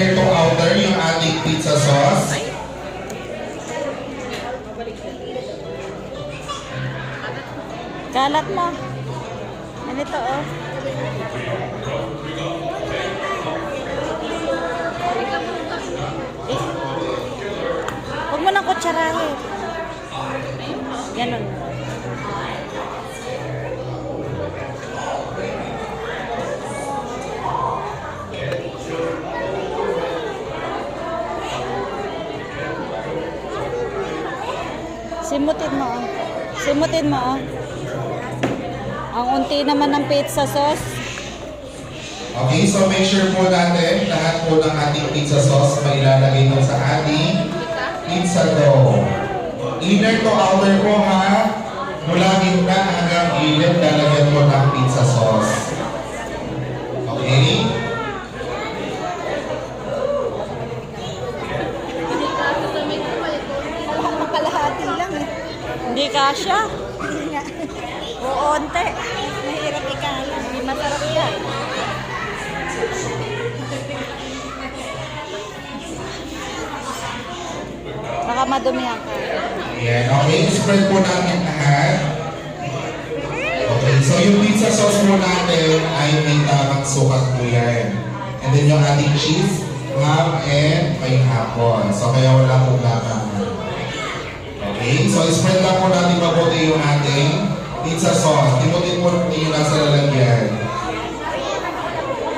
inner to outer yung ating pizza sauce. Kalat mo. Ganito, oh. Huwag mo nang kutsarahin. Ganun. Simutin mo, oh. Simutin mo, oh. Ang unti naman ng pizza sauce. Okay, so make sure po natin lahat po ng ating pizza sauce mailalagay mo sa ating pizza dough. Inner to outer po ha. Mula gitna hanggang gilid lalagyan mo ng pizza sauce. Okay? Kalahati lang eh. Hindi kasya. Hindi nga. Oo, onte. Mahirap ikala. Hindi masarap yan. Baka madumihan ka. Ayan, okay. Spread po natin lahat. Okay, so yung pizza sauce po natin ay may tamang sukat po yan. And then yung ating cheese, ham, and pineapple. So kaya wala pong laman. Okay, so spread lang po natin mabuti yung ating pizza sauce. Timutin po ninyo nasa lalagyan.